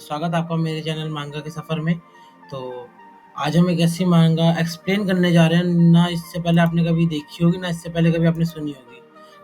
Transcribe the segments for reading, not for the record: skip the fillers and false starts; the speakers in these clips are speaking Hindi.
स्वागत है आपका मेरे चैनल मांगा के सफ़र में। तो आज हम एक ऐसी मांगा एक्सप्लेन करने जा रहे हैं, ना इससे पहले आपने कभी देखी होगी, ना इससे पहले कभी आपने सुनी होगी।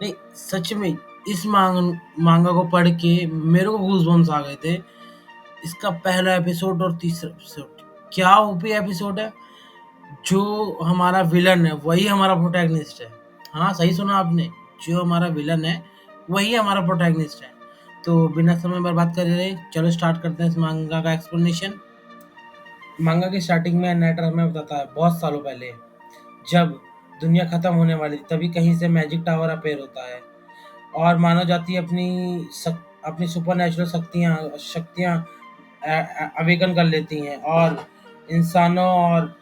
नहीं, सच में इस मांगा को पढ़ के मेरे को गूज़बम्प्स आ गए थे। इसका पहला एपिसोड और तीसरा एपिसोड, क्या ओपी एपिसोड है। जो हमारा विलन है वही हमारा प्रोटैगनिस्ट है। हाँ, सही सुना आपने, जो हमारा विलन है वही हमारा प्रोटैगनिस्ट है। तो बिना समय बर्बाद करे चलो स्टार्ट करते हैं इस मांगा का एक्सप्लेनेशन। मांगा की स्टार्टिंग में नाइटर हमें बताता है बहुत सालों पहले, जब दुनिया खत्म होने वाली थी, तभी कहीं से मैजिक टावर अपीयर होता है और मानव जाति अपनी सुपरनैचुरल शक्तियाँ अवेकन कर लेती हैं और इंसानों और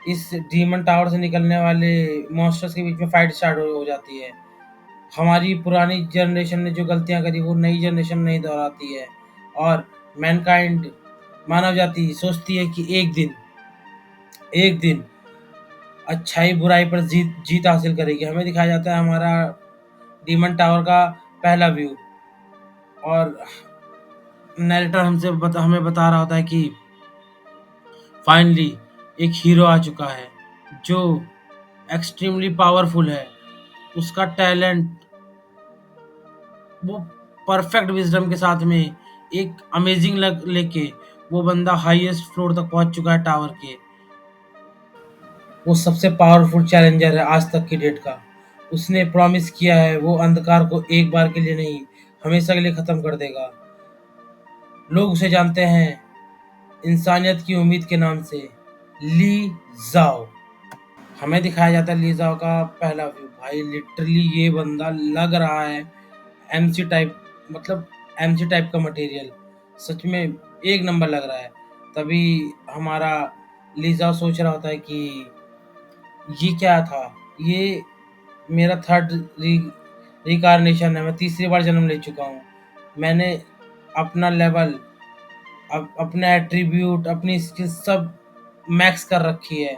इस डीमन टावर से निकलने वाले मॉन्स्टर्स के बीच में फाइट स्टार्ट हो जाती है। हमारी पुरानी जनरेशन ने जो गलतियां करी वो नई जनरेशन नहीं दोहराती है और मैनकाइंड मानव जाति सोचती है कि एक दिन अच्छाई बुराई पर जीत हासिल करेगी। हमें दिखाया जाता है हमारा डीमन टावर का पहला व्यू और नैरेटर हमें बता रहा होता है कि फाइनली एक हीरो आ चुका है जो एक्सट्रीमली पावरफुल है। उसका टैलेंट वो परफेक्ट विज़डम के साथ में एक अमेजिंग लक लेके वो बंदा हाईएस्ट फ्लोर तक पहुंच चुका है टावर के। वो सबसे पावरफुल चैलेंजर है आज तक की डेट का। उसने प्रॉमिस किया है वो अंधकार को एक बार के लिए नहीं, हमेशा के लिए खत्म कर देगा। लोग उसे जानते हैं इंसानियत की उम्मीद के नाम से, ली ज़ाओ। हमें दिखाया जाता है ली ज़ाओ का पहला व्यू। भाई लिटरली ये बंदा लग रहा है एमसी टाइप, मतलब एमसी टाइप का मटेरियल। सच में एक नंबर लग रहा है। तभी हमारा लीज़ाओ सोच रहा होता है कि ये क्या था, ये मेरा थर्ड रिकार्नेशन है, मैं तीसरी बार जन्म ले चुका हूँ। मैंने अपना लेवल, अपने एट्रीब्यूट, अपनी स्किल सब मैक्स कर रखी है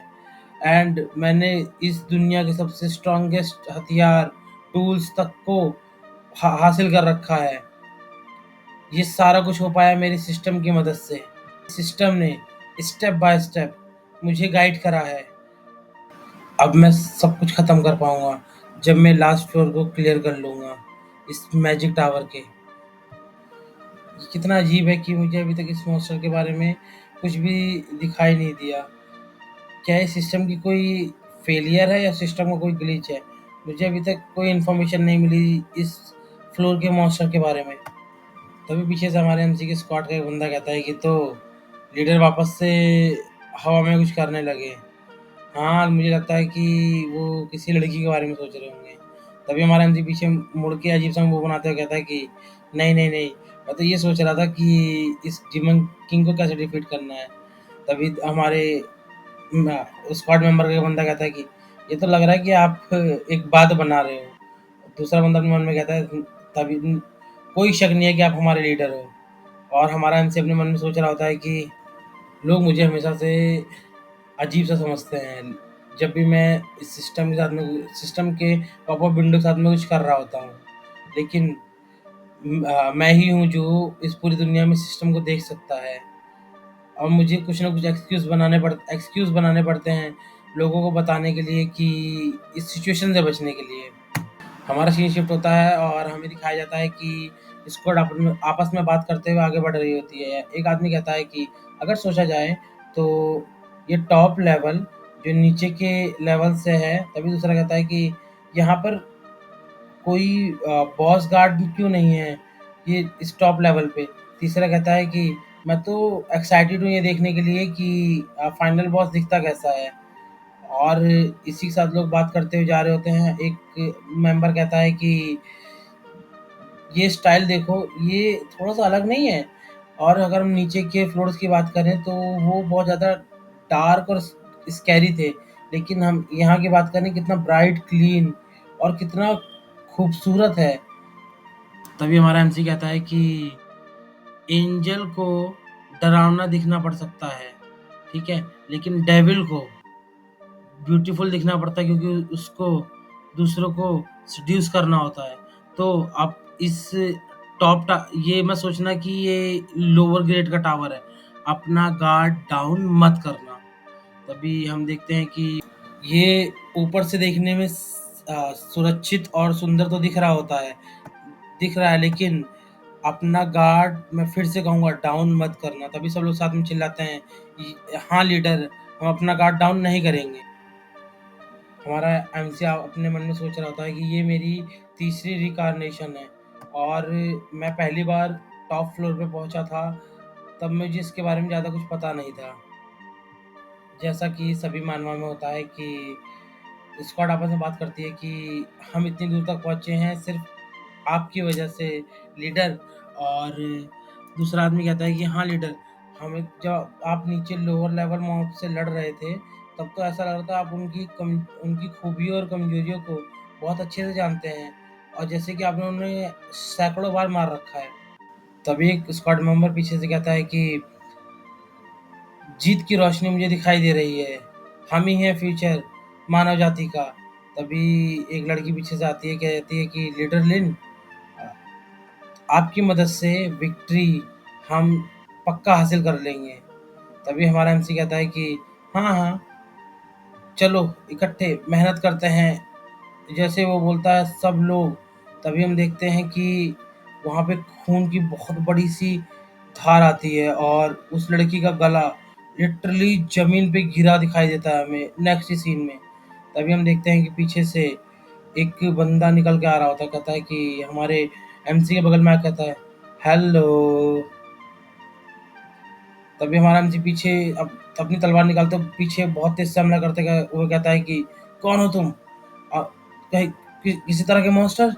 एंड मैंने इस दुनिया के सबसे स्ट्रॉन्गेस्ट हथियार टूल्स तक को हासिल कर रखा है। ये सारा कुछ हो पाया मेरे सिस्टम की मदद से। सिस्टम ने स्टेप बाय स्टेप मुझे गाइड करा है। अब मैं सब कुछ ख़त्म कर पाऊँगा जब मैं लास्ट फ्लोर को क्लियर कर लूँगा इस मैजिक टावर के। कितना अजीब है कि मुझे अभी तक इस मॉन्स्टर के बारे में कुछ भी दिखाई नहीं दिया। क्या ये सिस्टम की कोई फेलियर है या सिस्टम का कोई ग्लिच है? मुझे अभी तक कोई इन्फॉर्मेशन नहीं मिली इस फ्लोर के मॉन्स्टर के बारे में। तभी पीछे से हमारे एमसी के स्क्वाड का एक बंदा कहता है कि तो लीडर वापस से हवा में कुछ करने लगे। हाँ, मुझे लगता है कि वो किसी लड़की के बारे में सोच रहे होंगे। तभी हमारा एमसी पीछे मुड़ के अजीब सा मुँह बनाते हुए कहता है कि नहीं, नहीं, नहीं, मैं तो ये सोच रहा था कि इस डिमन किंग को कैसे डिफीट करना है। तभी हमारे स्क्वाड मेंबर का एक बंदा कहता है कि ये तो लग रहा है कि आप एक बात बना रहे हो। दूसरा बंदा अपने मन में कहता है तभी कोई शक नहीं है कि आप हमारे लीडर हो। और हमारा एमसी अपने मन में सोच रहा होता है कि लोग मुझे हमेशा से अजीब सा समझते हैं जब भी मैं इस सिस्टम के पॉपअप विंडो के साथ में कुछ कर रहा होता हूँ। लेकिन मैं ही हूँ जो इस पूरी दुनिया में सिस्टम को देख सकता है और मुझे कुछ ना कुछ एक्सक्यूज़ बनाने पड़ते हैं लोगों को बताने के लिए कि इस सिचुएशन से बचने के लिए। हमारा सीन शिफ्ट होता है और हमें दिखाया जाता है कि स्क्वाड आपस में बात करते हुए आगे बढ़ रही होती है। एक आदमी कहता है कि अगर सोचा जाए तो ये टॉप लेवल जो नीचे के लेवल से है। तभी दूसरा कहता है कि यहाँ पर कोई बॉस गार्ड क्यों नहीं है ये इस टॉप लेवल पे। तीसरा कहता है कि मैं तो एक्साइटेड हूँ ये देखने के लिए कि फाइनल बॉस दिखता कैसा है। और इसी के साथ लोग बात करते हुए जा रहे होते हैं। एक मेंबर कहता है कि ये स्टाइल देखो, ये थोड़ा-सा अलग नहीं है? और अगर हम नीचे के फ्लोर्स की बात करें तो वो बहुत ज़्यादा डार्क और स्कैरी थे। लेकिन हम यहाँ की बात करें कितना ब्राइट, क्लीन और कितना खूबसूरत है। तभी हमारा एमसी कहता है कि एंजल को डरावना दिखना पड़ सकता है, ठीक है? लेकिन डेविल को ब्यूटीफुल दिखना पड़ता है क्योंकि उसको दूसरों को सेड्यूस करना होता है। तो आप इस ये मत सोचना कि ये लोअर ग्रेड का टावर है, अपना गार्ड डाउन मत करना। तभी हम देखते हैं कि ये ऊपर से देखने में सुरक्षित और सुंदर तो दिख रहा है, लेकिन अपना गार्ड मैं फिर से कहूँगा डाउन मत करना। तभी सब लोग साथ में चिल्लाते हैं, हाँ लीडर, हम अपना गार्ड डाउन नहीं करेंगे। हमारा एमसी अपने मन में सोच रहा होता है कि ये मेरी तीसरी रिकार्नेशन है और मैं पहली बार टॉप फ्लोर पे पहुंचा था, तब मुझे इसके बारे में ज़्यादा कुछ पता नहीं था। जैसा कि सभी मानवा में होता है कि स्क्वाड आपस में बात करती है कि हम इतनी दूर तक पहुंचे हैं सिर्फ आपकी वजह से लीडर। और दूसरा आदमी कहता है कि हाँ लीडर, हमें जब आप नीचे लोअर लेवल मॉब से लड़ रहे थे, तब तो ऐसा लग रहा था आप उनकी खूबियों और कमजोरियों को बहुत अच्छे से जानते हैं, और जैसे कि आपने उन्हें सैकड़ों बार मार रखा है। तभी एक स्क्वाड मेंबर पीछे से कहता है कि जीत की रोशनी मुझे दिखाई दे रही है, हम ही हैं फ्यूचर मानव जाति का। तभी एक लड़की पीछे से आती है, कहती है कि लीडर लिन, आपकी मदद से विक्ट्री हम पक्का हासिल कर लेंगे। तभी हमारा एमसी कहता है कि हाँ हाँ, चलो इकट्ठे मेहनत करते हैं। जैसे वो बोलता है सब लोग, तभी हम देखते हैं कि वहाँ पे खून की बहुत बड़ी सी धार आती है और उस लड़की का गला लिटरली जमीन पे गिरा दिखाई देता है हमें नेक्स्ट सीन में। तभी हम देखते हैं कि पीछे से एक बंदा निकल के आ रहा होता है, कहता है कि हमारे एमसी के बगल में आके कहता है हेलो। तभी हमारा एमसी पीछे अब अपनी तलवार निकालते पीछे बहुत तेज से हमला करते हुए कहता है कि कौन हो तुम? कहीं किसी तरह के मॉन्स्टर?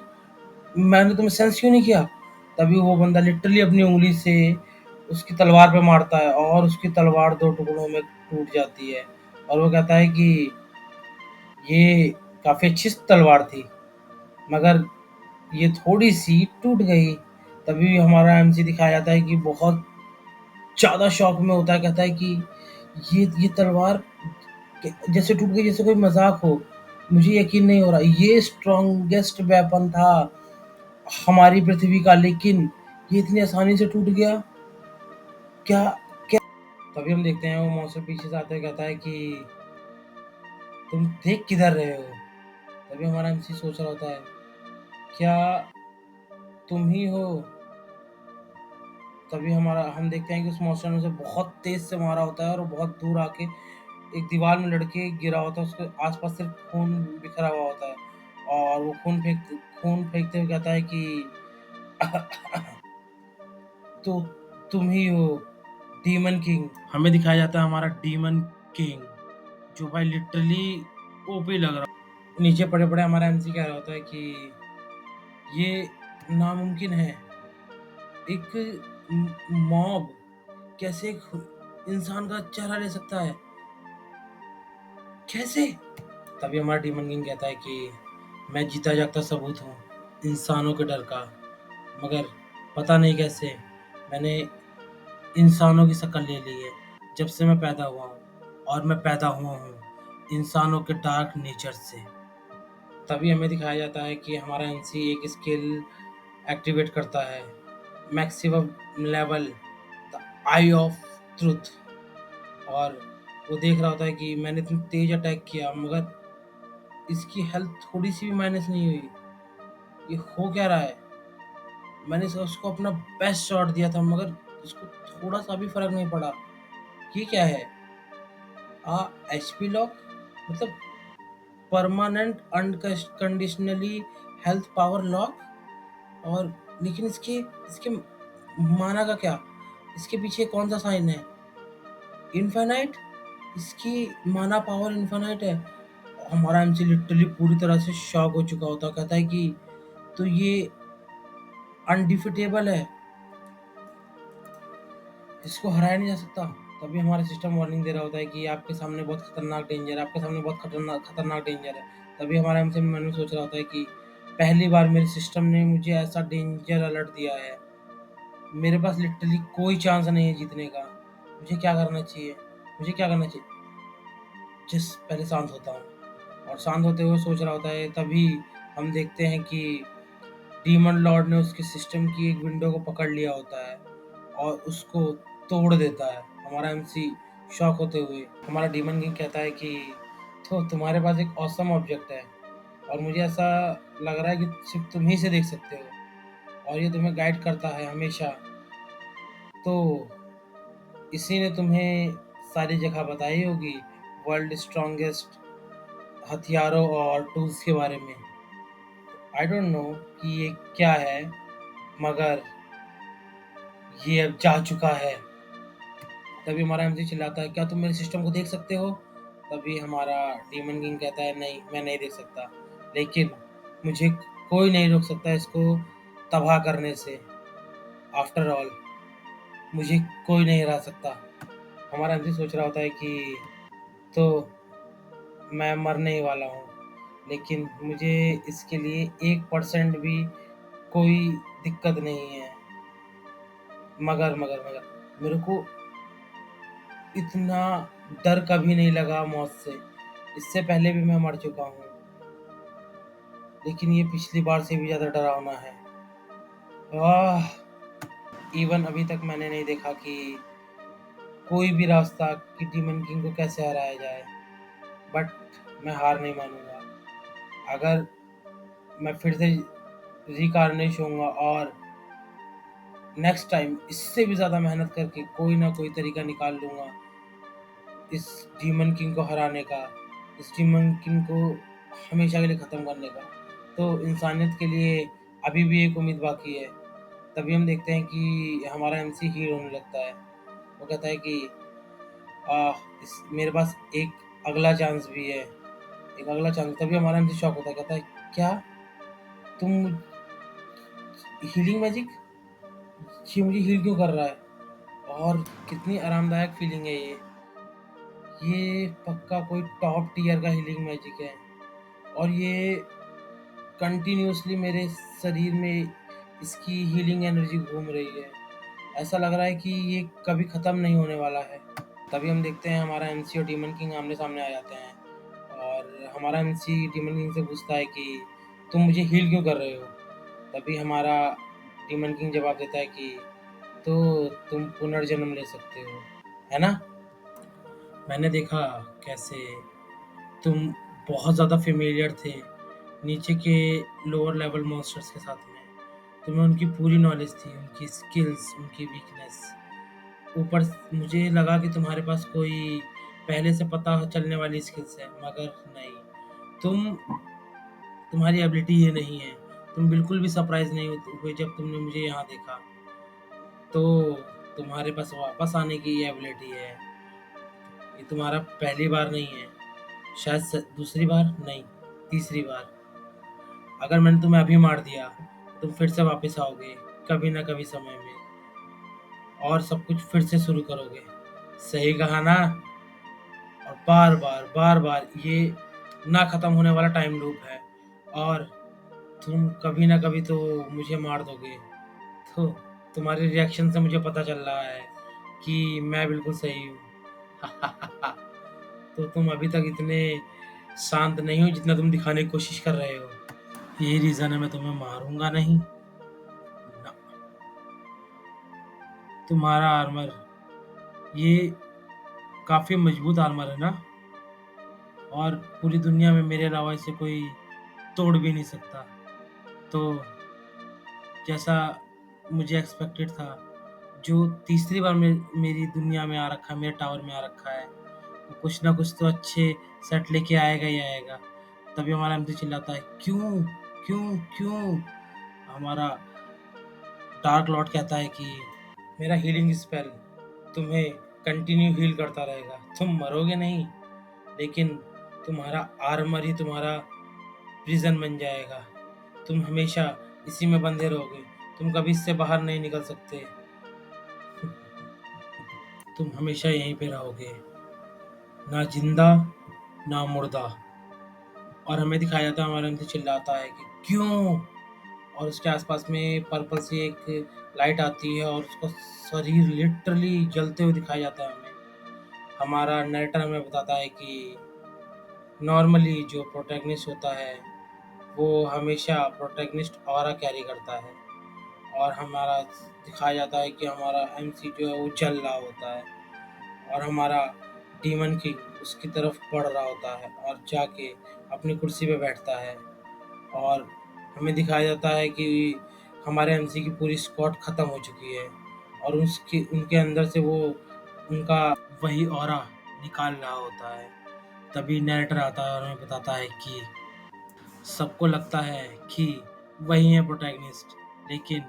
मैंने तुम्हें सेंस क्यों नहीं किया? तभी वो बंदा लिटरली अपनी उंगली से उसकी तलवार पे मारता है और उसकी तलवार दो टुकड़ों में टूट जाती है। और वो कहता है कि ये काफी अच्छी तलवार थी, मगर ये थोड़ी सी टूट गई। तभी हमारा एमसी दिखाया जाता है कि बहुत ज़्यादा शॉक में होता है, कहता है कि ये तलवार जैसे टूट गई जैसे कोई मजाक हो, मुझे यकीन नहीं हो रहा, ये स्ट्रॉन्गेस्ट वेपन था हमारी पृथ्वी का, लेकिन ये इतनी आसानी से टूट गया क्या? तभी हम देखते हैं वो मॉन्स्टर पीछे से आता है, कहता है कि तुम देख किधर रहे हो? तभी हमारा एमसी सोच रहा होता है क्या तुम ही हो? तभी हम देखते हैं कि उस मॉन्स्टर ने उसे बहुत तेज से मारा होता है और वो बहुत दूर आके एक दीवार में लड़के गिरा होता है, उसके आसपास सिर्फ खून बिखरा हुआ होता है। और वो खून फेंकते हुए कहता है कि तो तुम ही हो डीमन किंग। हमें दिखाया जाता है हमारा डीमन किंग, जो भाई लिटरली ओपी लग रहा। नीचे पड़े पड़े हमारा एमसी कह रहा होता है कि ये नामुमकिन है, एक मॉब कैसे एक इंसान का चेहरा ले सकता है, कैसे? तभी हमारा डीमन किंग कहता है कि मैं जीता जागता सबूत हूँ इंसानों के डर का, मगर पता नहीं कैसे मैंने इंसानों की शक्ल ले ली है जब से मैं पैदा हुआ हूँ, और मैं पैदा हुआ हूँ इंसानों के डार्क नेचर से। तभी हमें दिखाया जाता है कि हमारा एनसी एक स्किल एक्टिवेट करता है, maximum level the I of truth. और वो देख रहा होता है कि मैंने इतनी तेज अटैक किया मगर इसकी हेल्थ थोड़ी सी भी माइनस नहीं हुई, ये हो क्या रहा है? मैंने उसको अपना बेस्ट शॉट दिया था मगर उसको थोड़ा सा भी फर्क नहीं पड़ा, ये क्या है? एचपी लॉक, मतलब permanent unconditionally health power lock. और लेकिन इसके इसके माना का क्या? इसके पीछे कौन सा साइन है? इनफाइनाइट, इसकी माना पावर इनफाइनाइट है। हमारा एमसी लिटरली पूरी तरह से शॉक हो चुका होता, कहता है कि तो ये अनडिफिटेबल है, इसको हराया नहीं जा सकता। तभी हमारा सिस्टम वार्निंग दे रहा होता है कि आपके सामने बहुत खतरनाक डेंजर है, आपके सामने बहुत खतरनाक डेंजर है। तभी हमारा एमसी मन में सोच रहा होता है कि पहली बार मेरे सिस्टम ने मुझे ऐसा डेंजर अलर्ट दिया है, मेरे पास लिटरली कोई चांस नहीं है जीतने का। मुझे क्या करना चाहिए? मुझे क्या करना चाहिए? जिस पहले शांत होता हूँ, और शांत होते हुए सोच रहा होता है। तभी हम देखते हैं कि डीमन लॉर्ड ने उसके सिस्टम की एक विंडो को पकड़ लिया होता है और उसको तोड़ देता है। हमारा एमसी शॉक होते हुए, हमारा डीमन किंग कहता है कि तो तुम्हारे पास एक ऑसम ऑब्जेक्ट है और मुझे ऐसा लग रहा है कि सिर्फ तुम ही से देख सकते हो और ये तुम्हें गाइड करता है हमेशा। तो इसी ने तुम्हें सारी जगह बताई होगी वर्ल्ड स्ट्रॉन्गेस्ट हथियारों और टूल्स के बारे में। आई डोंट नो कि ये क्या है, मगर ये अब जा चुका है। तभी हमारा एमसी चिल्लाता है, क्या तुम मेरे सिस्टम को देख सकते हो? तभी हमारा डीमन किंग कहता है, नहीं मैं नहीं देख सकता, लेकिन मुझे कोई नहीं रोक सकता इसको तबाह करने से। आफ्टर ऑल मुझे कोई नहीं हरा सकता। हमारा एमसी सोच रहा होता है कि तो मैं मरने ही वाला हूँ, लेकिन मुझे इसके लिए 1% भी कोई दिक्कत नहीं है। मगर मेरे को इतना डर कभी नहीं लगा मौत से। इससे पहले भी मैं मर चुका हूँ, लेकिन ये पिछली बार से भी ज़्यादा डरावना है। आह! इवन अभी तक मैंने नहीं देखा कि कोई भी रास्ता कि डीमन किंग को कैसे हराया जाए, बट मैं हार नहीं मानूँगा। अगर मैं फिर से रिकार्नेश होऊँगा और नेक्स्ट टाइम इससे भी ज़्यादा मेहनत करके कोई ना कोई तरीका निकाल लूँगा इस डीमन किंग को हराने का, इस डीमन किंग को हमेशा के लिए ख़त्म करने का। तो इंसानियत के लिए अभी भी एक उम्मीद बाकी है। तभी हम देखते हैं कि हमारा एमसी हील होने लगता है। वो कहता है कि मेरे पास एक अगला चांस भी है, एक अगला चांस। तभी हमारा एमसी शॉक होता है, कहता है, क्या तुम हीलिंग मैजिक, ये मुझे हील क्यों कर रहा है? और कितनी आरामदायक फीलिंग है ये पक्का कोई टॉप टियर का हीलिंग मैजिक है और ये कंटिन्यूअसली मेरे शरीर में इसकी हीलिंग एनर्जी घूम रही है। ऐसा लग रहा है कि ये कभी ख़त्म नहीं होने वाला है। तभी हम देखते हैं हमारा एमसी और डीमन किंग आमने-सामने आ जाते हैं और हमारा एमसी डीमन किंग से पूछता है कि तुम मुझे हील क्यों कर रहे हो? तभी हमारा डीमन किंग जवाब देता है कि तो तुम पुनर्जन्म ले सकते हो, है ना? मैंने देखा कैसे तुम बहुत ज़्यादा फ़ेमिलियर थे नीचे के लोअर लेवल मॉन्स्टर्स के साथ में। तुम्हें उनकी पूरी नॉलेज थी, उनकी स्किल्स, उनकी वीकनेस। ऊपर मुझे लगा कि तुम्हारे पास कोई पहले से पता चलने वाली स्किल्स है, मगर नहीं। तुम तुम्हारी एबिलिटी ये नहीं है। तुम बिल्कुल भी सरप्राइज़ नहीं हुए जब तुमने मुझे यहाँ देखा। तो तुम्हारे पास वापस आने की ये एबिलिटी है। ये तुम्हारा पहली बार नहीं है, शायद दूसरी बार नहीं, तीसरी बार। अगर मैंने तुम्हें अभी मार दिया, तुम फिर से वापस आओगे कभी ना कभी समय में और सब कुछ फिर से शुरू करोगे। सही कहा ना? और बार-बार ये ना खत्म होने वाला टाइम लूप है और तुम कभी ना कभी तो मुझे मार दोगे। तो तुम्हारे रिएक्शन से मुझे पता चल रहा है कि मैं बिल्कुल सही हूँ। तो तुम अभी तक इतने शांत नहीं हो जितना तुम दिखाने की कोशिश कर रहे हो। यही रीज़न है मैं तुम्हें मारूँगा नहीं। ना, तुम्हारा आर्मर ये काफ़ी मजबूत आर्मर है ना? और पूरी दुनिया में मेरे अलावा इसे कोई तोड़ भी नहीं सकता। तो जैसा मुझे एक्सपेक्टेड था, जो तीसरी बार मेरी दुनिया में आ रखा है, मेरे टावर में आ रखा है, वो कुछ ना कुछ तो अच्छे सेट लेके आएगा ही आएगा। तभी हमारा एमसी चिल्लाता है, क्यों? क्यों? क्यों? हमारा डार्क लॉर्ड कहता है कि मेरा हीलिंग स्पेल तुम्हें कंटिन्यू हील करता रहेगा। तुम मरोगे नहीं, लेकिन तुम्हारा आर्मर ही तुम्हारा प्रिज़न बन जाएगा। तुम हमेशा इसी में बंधे रहोगे। तुम कभी इससे बाहर नहीं निकल सकते। तुम हमेशा यहीं पे रहोगे, ना ज़िंदा, ना मुर्दा। और हमें दिखाया जाता है हमारा एमसी चिल्लाता है कि क्यों? और उसके आस-पास में पर्पल सी एक लाइट आती है और उसका शरीर लिटरली जलते हुए दिखाया जाता है हमें। हमारा नैरेटर हमें बताता है कि नॉर्मली जो प्रोटैगनिस्ट होता है, वो हमेशा प्रोटैगनिस्ट ऑरा कैरी करता है, और हमारा दिखाया जाता है कि हमारा एमसी जो है वो जल रहा होता है, और हमारा डीमन किंग उसकी तरफ बढ़ रहा होता है और जाके अपनी कुर्सी पे बैठता है। और हमें दिखाया जाता है कि हमारे एमसी की पूरी स्क्वाड ख़त्म हो चुकी है, और उसकी उनके अंदर से वो उनका वही ऑरा निकाल रहा होता है। तभी नैरेटर आता है और हमें बताता है कि सबको लगता है कि वही है प्रोटैगनिस्ट, लेकिन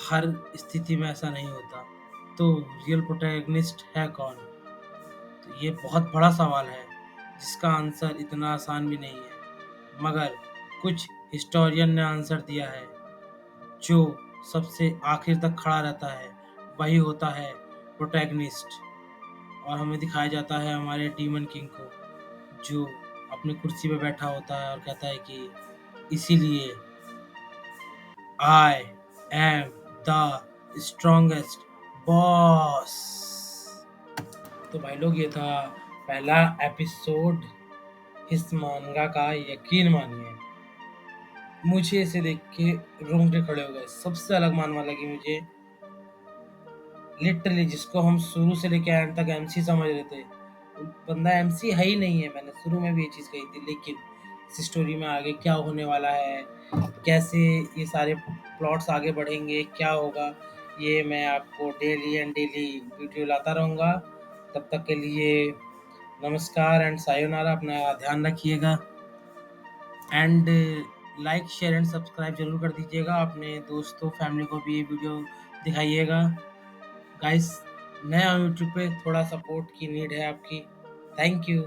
हर स्थिति में ऐसा नहीं होता। तो रियल प्रोटैगनिस्ट है कौन? तो ये बहुत बड़ा सवाल है जिसका आंसर इतना आसान भी नहीं है, मगर कुछ हिस्टोरियन ने आंसर दिया है। जो सबसे आखिर तक खड़ा रहता है वही होता है प्रोटैगनिस्ट। और हमें दिखाया जाता है हमारे डीमन किंग को, जो अपनी कुर्सी पे बैठा होता है और कहता है कि इसीलिए I am the strongest boss. तो भाई लोग, ये था पहला एपिसोड इस मांगा का। यकीन मानिए, मुझे इसे देख के रोंगटे खड़े हो गए। सबसे अलग मानवा लगी मुझे, लिटरली जिसको हम शुरू से लेके एंड तक एमसी समझ रहे थे, बंदा एमसी है ही नहीं है। मैंने शुरू में भी ये चीज़ कही थी, लेकिन इस स्टोरी में आगे क्या होने वाला है, कैसे ये सारे प्लॉट्स आगे बढ़ेंगे, क्या होगा, ये मैं आपको डेली एंड डेली वीडियो लाता रहूँगा। तब तक के लिए नमस्कार एंड सायोनारा। अपना ध्यान रखिएगा, and like share and subscribe जरूर कर दीजिएगा। अपने दोस्तों फैमिली को भी ये वीडियो दिखाइएगा। गाइस, नया यूट्यूब पे थोड़ा सपोर्ट की नीड है आपकी। Thank you.